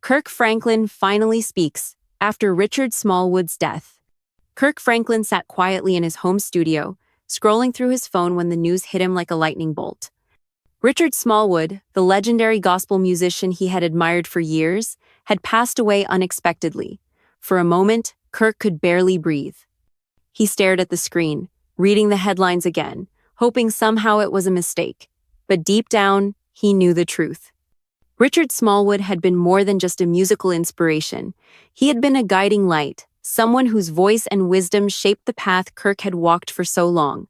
Kirk Franklin finally speaks after Richard Smallwood's death. Kirk Franklin sat quietly in his home studio, scrolling through his phone when the news hit him like a lightning bolt. Richard Smallwood, the legendary gospel musician he had admired for years, had passed away unexpectedly. For a moment, Kirk could barely breathe. He stared at the screen, reading the headlines again, hoping somehow it was a mistake. But deep down, he knew the truth. Richard Smallwood had been more than just a musical inspiration. He had been a guiding light, someone whose voice and wisdom shaped the path Kirk had walked for so long.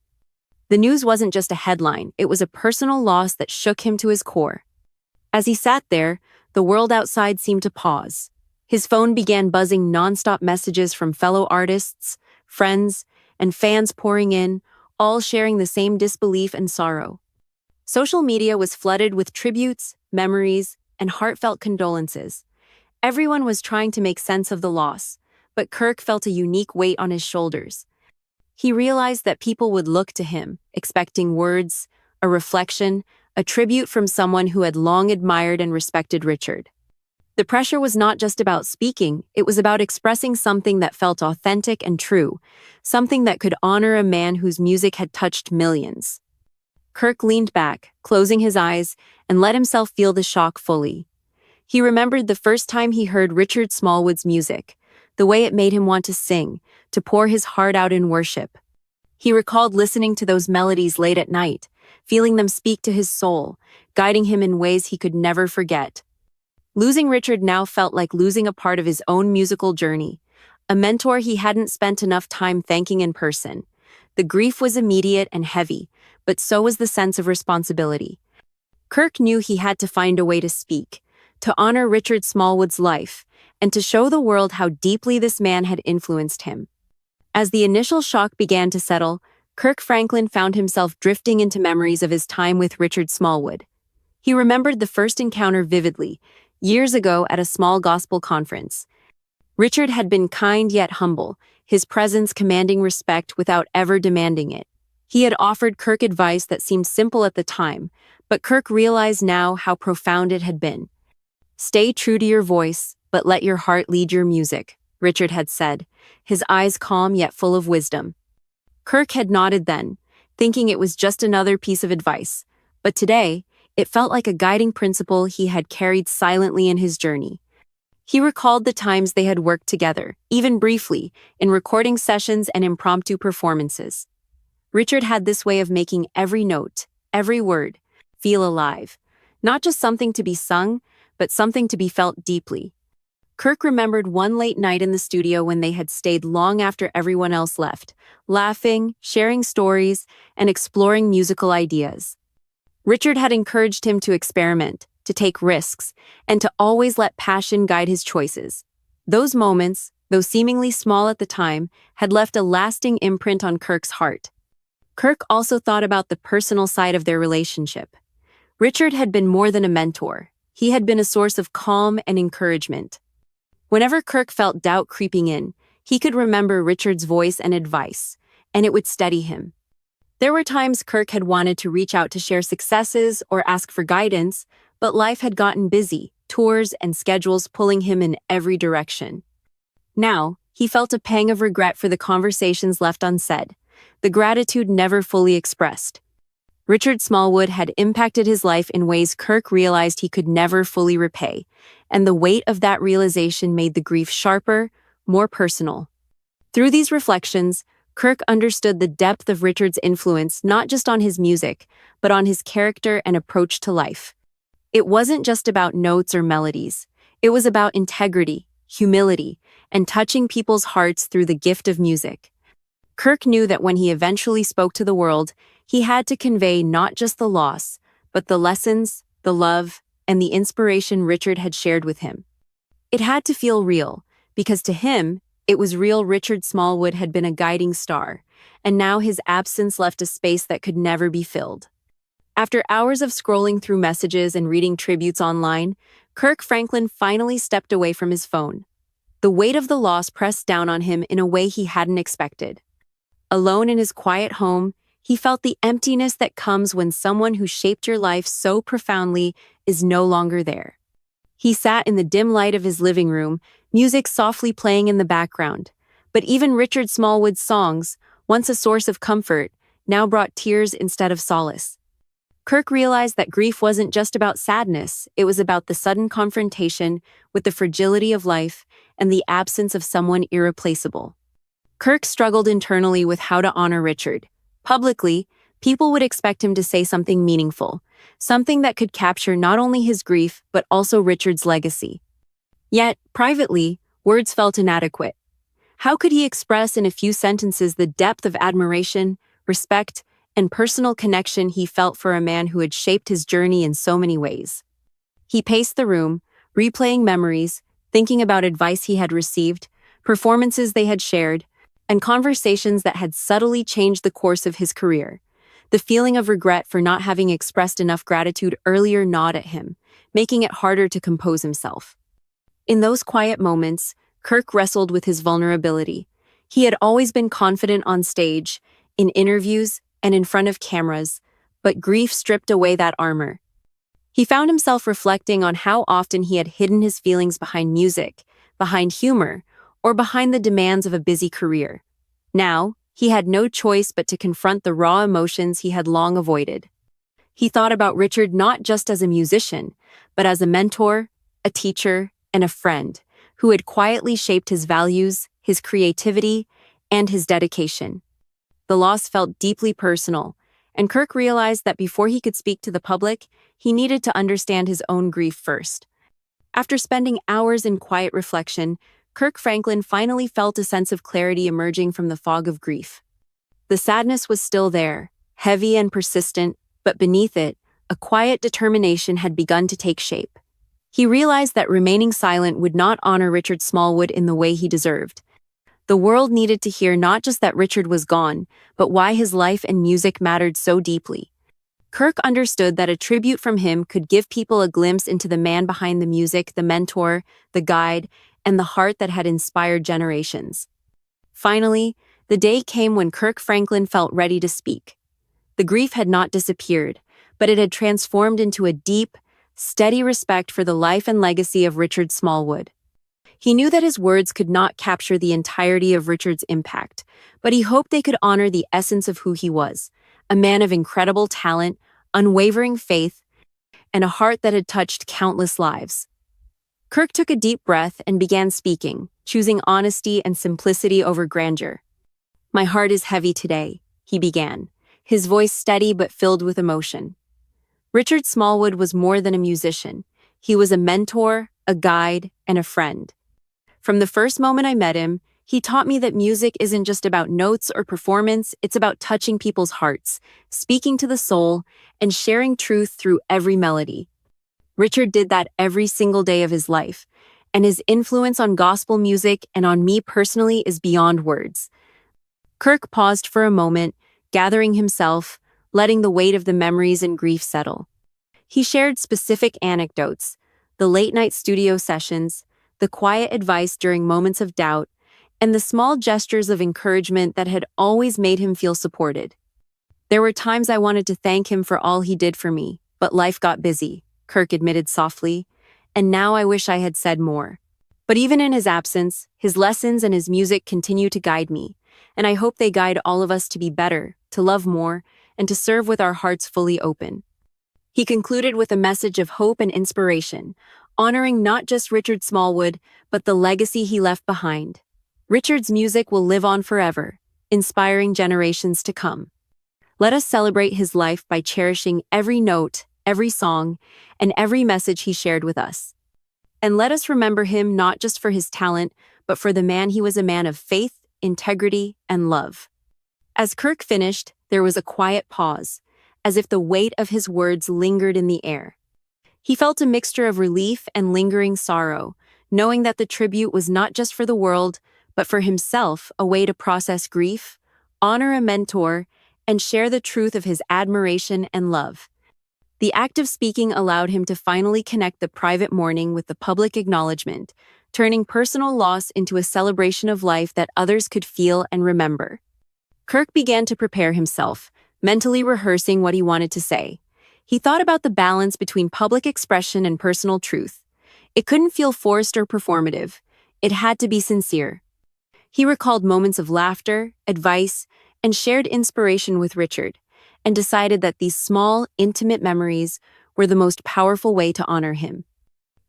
The news wasn't just a headline, it was a personal loss that shook him to his core. As he sat there, the world outside seemed to pause. His phone began buzzing nonstop messages from fellow artists, friends, and fans pouring in, all sharing the same disbelief and sorrow. Social media was flooded with tributes, memories, and heartfelt condolences. Everyone was trying to make sense of the loss, but Kirk felt a unique weight on his shoulders. He realized that people would look to him, expecting words, a reflection, a tribute from someone who had long admired and respected Richard. The pressure was not just about speaking, it was about expressing something that felt authentic and true, something that could honor a man whose music had touched millions. Kirk leaned back, closing his eyes, and let himself feel the shock fully. He remembered the first time he heard Richard Smallwood's music, the way it made him want to sing, to pour his heart out in worship. He recalled listening to those melodies late at night, feeling them speak to his soul, guiding him in ways he could never forget. Losing Richard now felt like losing a part of his own musical journey, a mentor he hadn't spent enough time thanking in person. The grief was immediate and heavy, but so was the sense of responsibility. Kirk knew he had to find a way to speak, to honor Richard Smallwood's life, and to show the world how deeply this man had influenced him. As the initial shock began to settle, Kirk Franklin found himself drifting into memories of his time with Richard Smallwood. He remembered the first encounter vividly, years ago at a small gospel conference. Richard had been kind yet humble, his presence commanding respect without ever demanding it. He had offered Kirk advice that seemed simple at the time, but Kirk realized now how profound it had been. "Stay true to your voice, but let your heart lead your music," Richard had said, his eyes calm yet full of wisdom. Kirk had nodded then, thinking it was just another piece of advice, but today, it felt like a guiding principle he had carried silently in his journey. He recalled the times they had worked together, even briefly, in recording sessions and impromptu performances. Richard had this way of making every note, every word, feel alive, not just something to be sung, but something to be felt deeply. Kirk remembered one late night in the studio when they had stayed long after everyone else left, laughing, sharing stories, and exploring musical ideas. Richard had encouraged him to experiment, to take risks, and to always let passion guide his choices. Those moments, though seemingly small at the time, had left a lasting imprint on Kirk's heart. Kirk also thought about the personal side of their relationship. Richard had been more than a mentor. He had been a source of calm and encouragement. Whenever Kirk felt doubt creeping in, he could remember Richard's voice and advice, and it would steady him. There were times Kirk had wanted to reach out to share successes or ask for guidance, but life had gotten busy, tours and schedules pulling him in every direction. Now, he felt a pang of regret for the conversations left unsaid, the gratitude never fully expressed. Richard Smallwood had impacted his life in ways Kirk realized he could never fully repay, and the weight of that realization made the grief sharper, more personal. Through these reflections, Kirk understood the depth of Richard's influence not just on his music, but on his character and approach to life. It wasn't just about notes or melodies. It was about integrity, humility, and touching people's hearts through the gift of music. Kirk knew that when he eventually spoke to the world, he had to convey not just the loss, but the lessons, the love, and the inspiration Richard had shared with him. It had to feel real, because to him, it was real. Richard Smallwood had been a guiding star, and now his absence left a space that could never be filled. After hours of scrolling through messages and reading tributes online, Kirk Franklin finally stepped away from his phone. The weight of the loss pressed down on him in a way he hadn't expected. Alone in his quiet home, he felt the emptiness that comes when someone who shaped your life so profoundly is no longer there. He sat in the dim light of his living room, music softly playing in the background. But even Richard Smallwood's songs, once a source of comfort, now brought tears instead of solace. Kirk realized that grief wasn't just about sadness, it was about the sudden confrontation with the fragility of life and the absence of someone irreplaceable. Kirk struggled internally with how to honor Richard. Publicly, people would expect him to say something meaningful, something that could capture not only his grief but also Richard's legacy. Yet, privately, words felt inadequate. How could he express in a few sentences the depth of admiration, respect, and personal connection he felt for a man who had shaped his journey in so many ways? He paced the room, replaying memories, thinking about advice he had received, performances they had shared, and conversations that had subtly changed the course of his career. The feeling of regret for not having expressed enough gratitude earlier gnawed at him, making it harder to compose himself. In those quiet moments, Kirk wrestled with his vulnerability. He had always been confident on stage, in interviews, and in front of cameras, but grief stripped away that armor. He found himself reflecting on how often he had hidden his feelings behind music, behind humor, or behind the demands of a busy career. Now, he had no choice but to confront the raw emotions he had long avoided. He thought about Richard not just as a musician, but as a mentor, a teacher, and a friend who had quietly shaped his values, his creativity, and his dedication. The loss felt deeply personal, and Kirk realized that before he could speak to the public, he needed to understand his own grief first. After spending hours in quiet reflection, Kirk Franklin finally felt a sense of clarity emerging from the fog of grief. The sadness was still there, heavy and persistent, but beneath it, a quiet determination had begun to take shape. He realized that remaining silent would not honor Richard Smallwood in the way he deserved. The world needed to hear not just that Richard was gone, but why his life and music mattered so deeply. Kirk understood that a tribute from him could give people a glimpse into the man behind the music, the mentor, the guide, and the heart that had inspired generations. Finally, the day came when Kirk Franklin felt ready to speak. The grief had not disappeared, but it had transformed into a deep, steady respect for the life and legacy of Richard Smallwood. He knew that his words could not capture the entirety of Richard's impact, but he hoped they could honor the essence of who he was, a man of incredible talent, unwavering faith, and a heart that had touched countless lives. Kirk took a deep breath and began speaking, choosing honesty and simplicity over grandeur. "My heart is heavy today," he began, his voice steady but filled with emotion. Richard Smallwood was more than a musician. He was a mentor, a guide, and a friend. From the first moment I met him, he taught me that music isn't just about notes or performance, it's about touching people's hearts, speaking to the soul, and sharing truth through every melody. Richard did that every single day of his life, and his influence on gospel music and on me personally is beyond words. Kirk paused for a moment, gathering himself, letting the weight of the memories and grief settle. He shared specific anecdotes, the late-night studio sessions, the quiet advice during moments of doubt, and the small gestures of encouragement that had always made him feel supported. "There were times I wanted to thank him for all he did for me, but life got busy," Kirk admitted softly, "and now I wish I had said more. But even in his absence, his lessons and his music continue to guide me, and I hope they guide all of us to be better, to love more, and to serve with our hearts fully open." He concluded with a message of hope and inspiration, honoring not just Richard Smallwood, but the legacy he left behind. Richard's music will live on forever, inspiring generations to come. Let us celebrate his life by cherishing every note, every song, and every message he shared with us. And let us remember him not just for his talent, but for the man he was, a man of faith, integrity, and love. As Kirk finished, there was a quiet pause, as if the weight of his words lingered in the air. He felt a mixture of relief and lingering sorrow, knowing that the tribute was not just for the world, but for himself, a way to process grief, honor a mentor, and share the truth of his admiration and love. The act of speaking allowed him to finally connect the private mourning with the public acknowledgement, turning personal loss into a celebration of life that others could feel and remember. Kirk began to prepare himself, mentally rehearsing what he wanted to say. He thought about the balance between public expression and personal truth. It couldn't feel forced or performative. It had to be sincere. He recalled moments of laughter, advice, and shared inspiration with Richard, and decided that these small, intimate memories were the most powerful way to honor him.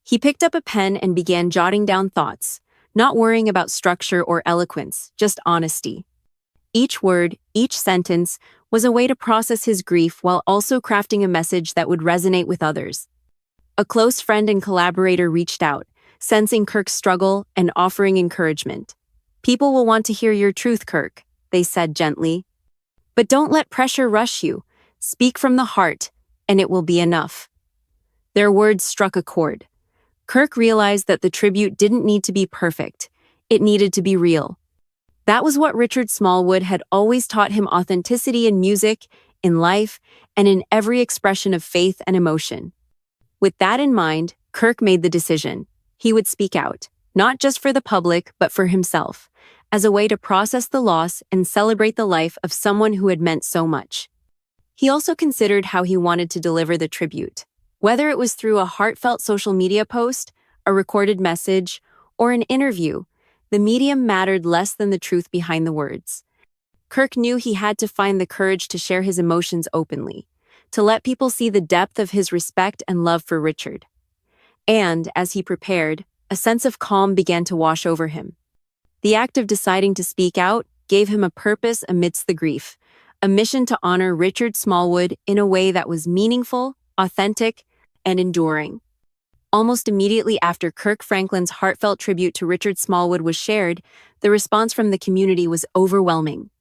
He picked up a pen and began jotting down thoughts, not worrying about structure or eloquence, just honesty. Each word, each sentence, was a way to process his grief while also crafting a message that would resonate with others. A close friend and collaborator reached out, sensing Kirk's struggle and offering encouragement. "People will want to hear your truth, Kirk," they said gently. "But don't let pressure rush you. Speak from the heart, and it will be enough." Their words struck a chord. Kirk realized that the tribute didn't need to be perfect. It needed to be real. That was what Richard Smallwood had always taught him: authenticity in music, in life, and in every expression of faith and emotion. With that in mind, Kirk made the decision. He would speak out, not just for the public, but for himself, as a way to process the loss and celebrate the life of someone who had meant so much. He also considered how he wanted to deliver the tribute. Whether it was through a heartfelt social media post, a recorded message, or an interview, the medium mattered less than the truth behind the words. Kirk knew he had to find the courage to share his emotions openly, to let people see the depth of his respect and love for Richard. And, as he prepared, a sense of calm began to wash over him. The act of deciding to speak out gave him a purpose amidst the grief, a mission to honor Richard Smallwood in a way that was meaningful, authentic, and enduring. Almost immediately after Kirk Franklin's heartfelt tribute to Richard Smallwood was shared, the response from the community was overwhelming.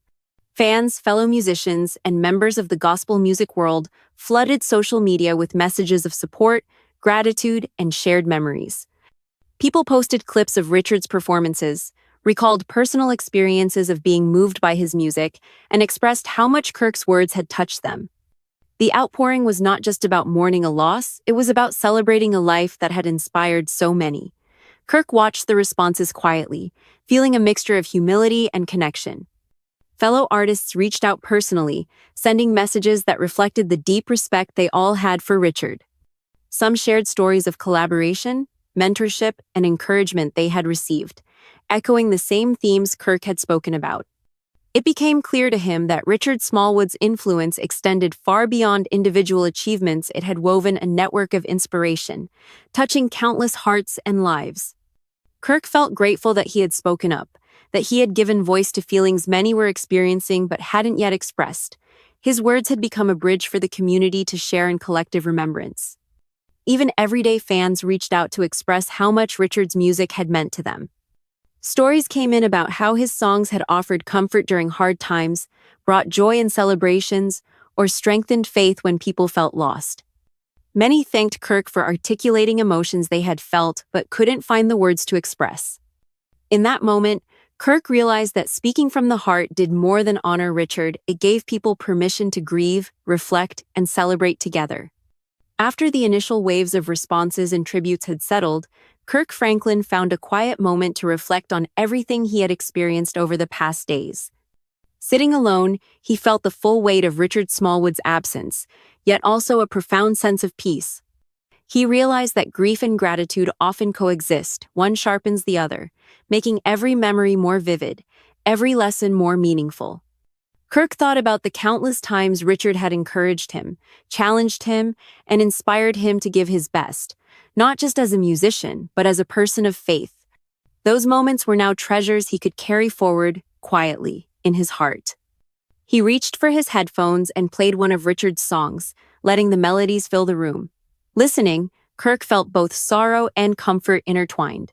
Fans, fellow musicians, and members of the gospel music world flooded social media with messages of support, gratitude, and shared memories. People posted clips of Richard's performances, recalled personal experiences of being moved by his music, and expressed how much Kirk's words had touched them. The outpouring was not just about mourning a loss, it was about celebrating a life that had inspired so many. Kirk watched the responses quietly, feeling a mixture of humility and connection. Fellow artists reached out personally, sending messages that reflected the deep respect they all had for Richard. Some shared stories of collaboration, mentorship, and encouragement they had received, echoing the same themes Kirk had spoken about. It became clear to him that Richard Smallwood's influence extended far beyond individual achievements. It had woven a network of inspiration, touching countless hearts and lives. Kirk felt grateful that he had spoken up, that he had given voice to feelings many were experiencing but hadn't yet expressed. His words had become a bridge for the community to share in collective remembrance. Even everyday fans reached out to express how much Richard's music had meant to them. Stories came in about how his songs had offered comfort during hard times, brought joy in celebrations, or strengthened faith when people felt lost. Many thanked Kirk for articulating emotions they had felt but couldn't find the words to express. In that moment, Kirk realized that speaking from the heart did more than honor Richard. It gave people permission to grieve, reflect, and celebrate together. After the initial waves of responses and tributes had settled, Kirk Franklin found a quiet moment to reflect on everything he had experienced over the past days. Sitting alone, he felt the full weight of Richard Smallwood's absence, yet also a profound sense of peace. He realized that grief and gratitude often coexist, one sharpens the other, making every memory more vivid, every lesson more meaningful. Kirk thought about the countless times Richard had encouraged him, challenged him, and inspired him to give his best, not just as a musician, but as a person of faith. Those moments were now treasures he could carry forward, quietly, in his heart. He reached for his headphones and played one of Richard's songs, letting the melodies fill the room. Listening, Kirk felt both sorrow and comfort intertwined.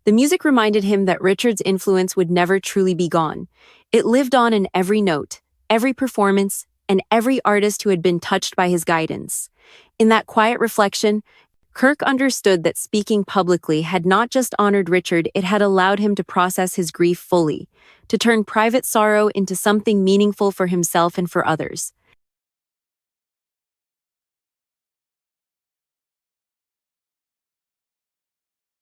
The music reminded him that Richard's influence would never truly be gone. It lived on in every note, every performance, and every artist who had been touched by his guidance. In that quiet reflection, Kirk understood that speaking publicly had not just honored Richard, it had allowed him to process his grief fully, to turn private sorrow into something meaningful for himself and for others.